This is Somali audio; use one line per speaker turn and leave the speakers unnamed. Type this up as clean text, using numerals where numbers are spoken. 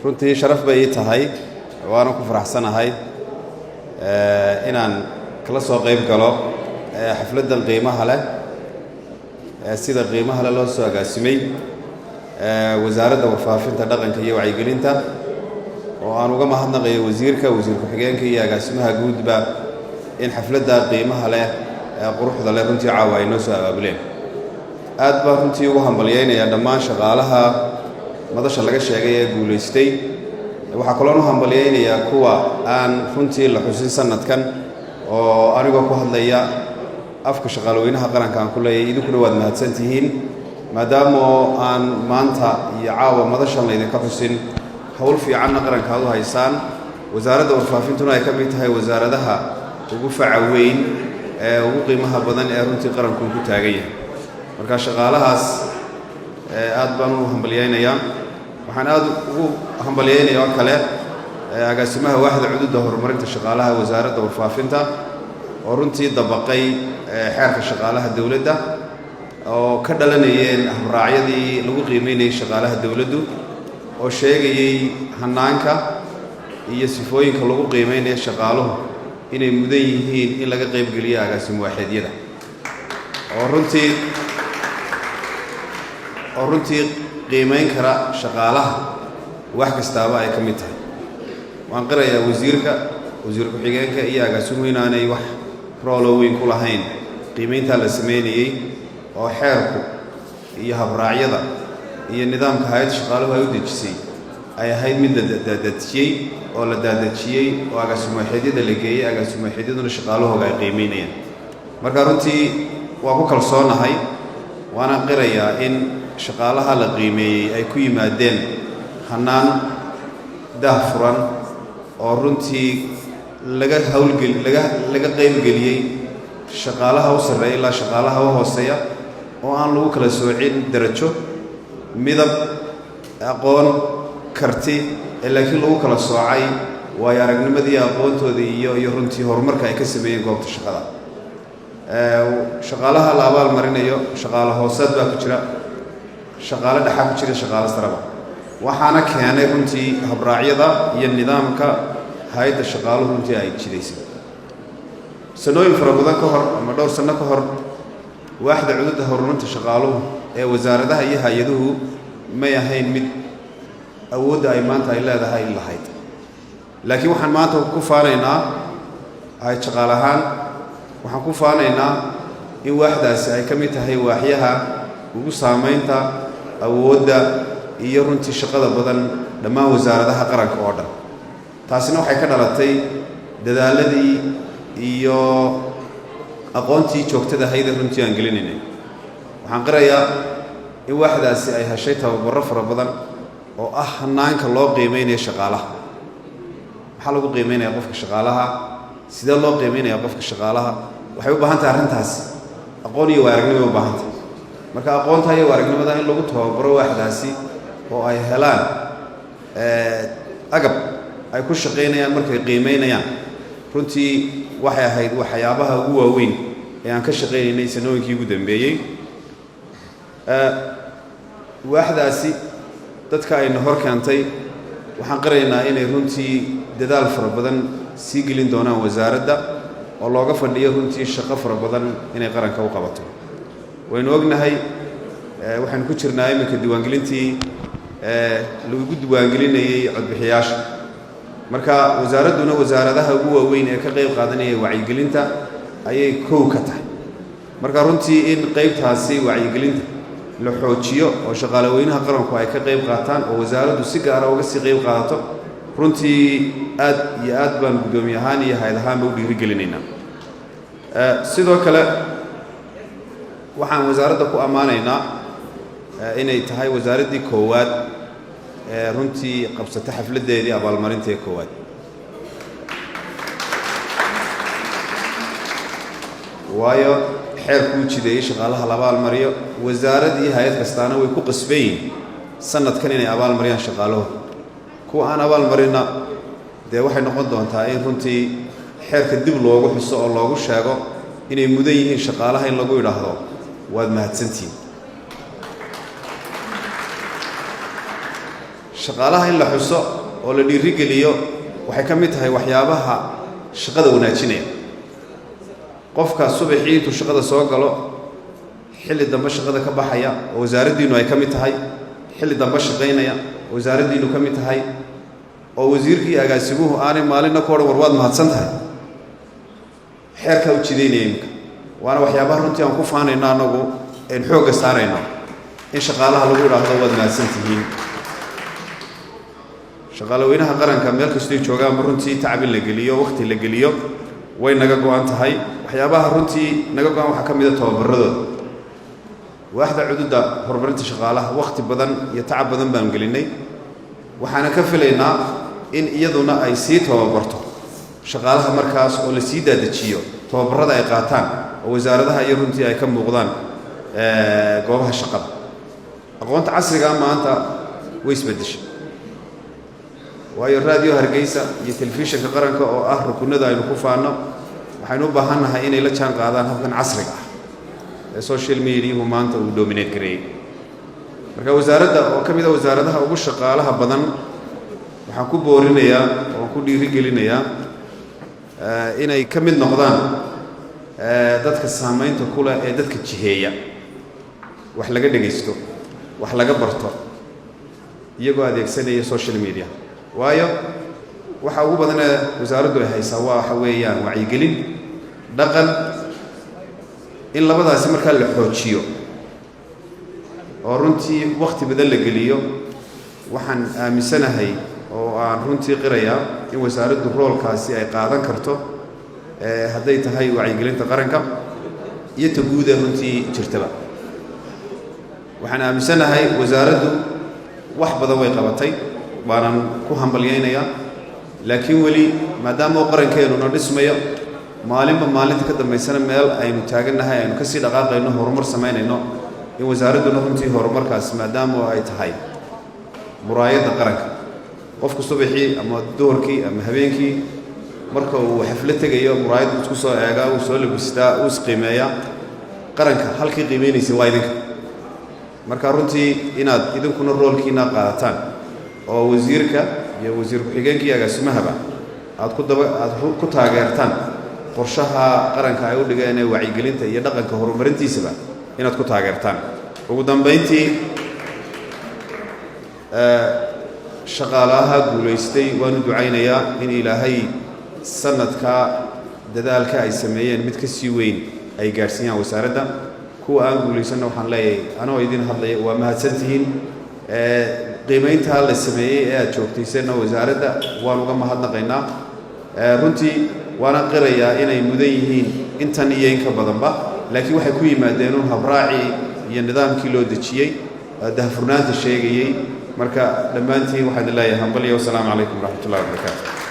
runtii sharaf bay ii tahay waana ku faraxsanahay inaan kala soo qayb galo xafladdan qiimaha leh sida qiimaha leh loo soo agaasimay wasaaradda warfaafinta dhaqanka iyo wacyigelinta oo aan uga mahadnaqayo wasiirka wasiir ku-xigeenka iyo agaasimaha guudba in xafladda qiimaha leh quruxda leh runtii caawa ay noo soo abaabuleen aad baan runtii ugu hambalyeynaya dhammaan shaqaalaha madasha laga sheegay ee guulaystay waxaa kaloo u hambalyeynayaa kuwa aan runtii la xusin sanadkan oo anigoo ku hadlaya afka shaqaalooyinaha qaranka aan ku leeyahay idinkuna waad mahadsantihiin maadaama aan maanta iyo caawa madashan laydinka xusin hawl fiicanna qaranka aad u haysaan wasaaradda warfaafintuna ay ka mid tahay wasaaradaha ugu faca weyn ee ugu qiimaha badan ee runtii qaranku ku taagan yahay marka shaqaalahaas aad baan u hambalyeynayaa waxaan aad ugu hambalyeynayaa oo kale agaasimaha waaxda cududda horumarinta shaqaalaha wasaaradda warfaafinta oo runtii dabaqay xeerka shaqaalaha dawladda oo ka dhalanayeen habraacyadii lagu qiimeynayay shaqaalaha dawladdu oo sheegayay hanaanka iyo sifooyinka lagu qiimeynaya shaqaaluhu inay mudan yihiin in laga qaybgeliyo agaasim waaxeedyada oo runtii qiimeyn kara shaqaalaha wax kastaaba ay ka mid tahay waan qirayaa wasiir ku-xigeenka iyo agaasimuhu inaanay wax roolo weyn ku lahayn qiimeyntaa la sameynayey oo xeerku iyo habraacyada iyo nidaamka hay-adda shaqaaluhu ay u dejisay ay ahayd mid la daadejiyey oo agaasim waaxeedyada la geeyey agaasim waaxeedyaduna shaqaalahooga ay qiimeynayaan marka runtii waa ku kalsoonahay waana qirayaa in shaqaalaha la qiimeeyey ay ku yimaadeen hannaan daahfuran oo runtii laga qaybgeliyey shaqaalaha u sarreeya ilaa shaqaalaha u hooseeya oo aan lagu kala soocin darajo midab aqoon karti laakiin lagu kala soocay waayo aragnimadii aqoontoodii iyo runtii horumarka ay ka sameeyeen goobta shaqada shaqaalaha la abaal marinayo shaqaale hooseed baa ku jira shaqaale dhaxa ku jira shaqaale saraba waxaana keenay runtii habraacyada iyo nidaamka hay-adda shaqaaluhu runtii ay jidaysay sanooyin fara badan ka hor ama dhowr sanno ka hor waaxda cududda horumarinta shaqaaluhu ee wasaaradaha iyo hay-aduhu may ahayn mid awoodda ay maanta ay leedahay lahayd laakiin waxaan maanta ku faanaynaa hay shaqaale ahaan waxaan ku faanaynaa in waaxdaasi ay ka mid tahay waaxyaha ugu saamaynta awoodda iyo runtii shaqada badan dhammaan wasaaradaha qaranka oo dhan taasina waxay ka dhalatay dadaaladii iyo aqoontii joogtada ahayd ee runtii aan gelinaynay waxaan qirayaa in waaxdaasi ay heshay tababarro fara badan oo ah hanaanka loo qiimeynayo shaqaalaha maxaa lagu qiimeynaya qofka shaqaalaha sidee loo qiimeynaya qofka shaqaalaha waxay u baahan tahay arrintaasi aqoon iyo waaragnimo u baahan tahay marka aqoonta iyo waaragnimada in lagu tababaro waaxdaasi oo ay helaan agab ay ku shaqaynayaan markay qiimeynayaan runtii waxay ahayd waxyaabaha ugu waaweyn ee aan ka shaqaynaynay sanooyinkii ugu dambeeyey waaxdaasi dadka ayna hor keentay waxaan qiraynaa inay runtii dadaal fara badan sii gelin doonaan wasaaradda oo looga fadhiyo runtii shaqo fara badan inay qaranka u qabato waynu ognahay waxaynu ku jirnaa iminka diiwaangelintii lagu diiwaangelinayey codbixiyaasha marka wasaaradduna wasaaradaha ugu waaweyn ee ka qayb qaadanaya wacyigelinta ayay kow ka tahay marka runtii in qaybtaasi wacyigelinta la xoojiyo oo shaqaalaweynaha qaranku ay ka qayb qaataan oo wasaaraddu si gaara uga sii qayb qaadato runtii aad iyo aad baan guddoomiye ahaan iyo hay-ad ahaanba u dhiirigelinaynaa sidoo kale waxaan wasaaradda ku ammaanaynaa inay tahay wasaaraddii koowaad ee runtii qabsata xafladdeedii abaalmarinta ee koowaad waayo xeerkuu jideeyey shaqaalaha la abaalmariyo wasaarad iyo hay-ad kastaana way ku qasban yihiin sanadkan inay abaalmariyaan shaqaalahooda kuwa aan abaalmarina dee waxay noqon doontaa in runtii xeerka dib loogu xuso oo loogu sheego inay mudan yihiin shaqaalaha in lagu idhaahdo waad mahadsantihiin shaqaalaha in la xuso oo la dhiirigeliyo waxay ka mid tahay waxyaabaha shaqada wanaajinaya qofka subaxii intuu shaqada soo galo xilli dambe shaqada ka baxaya oo wasaaraddiinu ay ka mid tahay xilli dambe shaqaynaya oo wasaaraddiinu ka mid tahay oo wasiirkii agaasimuhu aanay maalinna ku odhan war waad mahadsan tahay xeerkaa u jidaynaya imika waana waxyaabaha runtii aan ku faanayno annagu een xoogga saarayno in shaqaalaha lagu idhaahdo waad mahadsan tihiin shaqaalaweynaha qaranka meel kastoo joogaanba runtii tacab in la geliyo waqti la geliyo way naga go'an tahay waxyaabaha runtii naga go'an waxaa ka mid a tababaradooda waaxda cududa horumarinta shaqaalaha waqti badan iyo tacab badan baan gelinay waxaana ka filaynaa in iyaduna ay sii tababarto shaqaalaha markaas oo la sii daadajiyo tababarada ay qaataan oo wasaaradaha iyo runtii ay ka muuqdaan goobaha shaqada aqoonta casriga maanta way isbedeshay waayo raadiyo hargeysa iyo telefishinka qaranka oo ah rukunada aynu ku faano waxaynu u baahannahay inay la jaan qaadaan habkan casriga ah ee social media maanta uu dominate gareeyay marka wasaaradda oo ka mid ah wasaaradaha ugu shaqaalaha badan waxaan ku boorinayaa oo ku dhiirigelinayaa inay ka mid noqdaan dadka saamaynta ku leh ee dadka jiheeya wax laga dhagaysto wax laga barto iyagoo adeegsanaya social media waayo waxa ugu badan ee wasaaraddu ay haysaa waxa weeyaan wacyigelin dhaqan in labadaasi markaa la xoojiyo oo runtii waqti badan la geliyo waxaan aaminsanahay oo aan runtii qirayaa in wasaaraddu roolkaasi ay qaadan karto hadday tahay wacyigelinta qaranka iyo ta guud ee runtii jirtaba waxaan aaminsanahay wasaaraddu wax badan way qabatay baanan ku hambalyaynayaa laakiin weli maadaama uu qarankeenuna dhismayo maalinba maalinta ka dambaysana meel aynu taagannahay aynu kasii dhaqaaqayno horumar samaynayno in wasaaradduna runtii horumarkaas maadaama ay tahay muraayadda qaranka qofku subaxii ama duhurkii ama habeenkii marka uu xaflad tegayo muraayadda isku soo eegaa uu soo labistaa uu isqiimeeyaa qaranka halkii qiimeynaysa waa idinka marka runtii inaad idinkuna roolkiina qaadataan oo wasiirka iyo wasiir ku-xigeenka iyo agaasimahaba aad ku taageertaan qorshaha qaranka ay u dhigeen ee wacyigelinta iyo dhaqanka horumarintiisaba inaad ku taageertaan ugu dambayntii shaqaalaha guulaystay waanu ducaynayaa in ilaahay sanadka dadaalka ay sameeyeen mid ka sii weyn ay gaadhsiiyaan wasaaradda kuwa aan guulaysanna waxaan leeyahay anoo idin hadlaya waa mahadsantihiin qiimayntaa la sameeyey ee aad joogtayseenna wasaaradda waan uga mahadnaqaynaa runtii waana qirayaa inay mudan yihiin intan iyo inka badanba laakiin waxay ku yimaadeen un habraacii iyo nidaamkii loo dejiyey dahfurnaanta sheegayey marka dhammaantiin waxaan leeyahay hambalyo wasalaamu calaykum waraxmatullahi wabarakaatu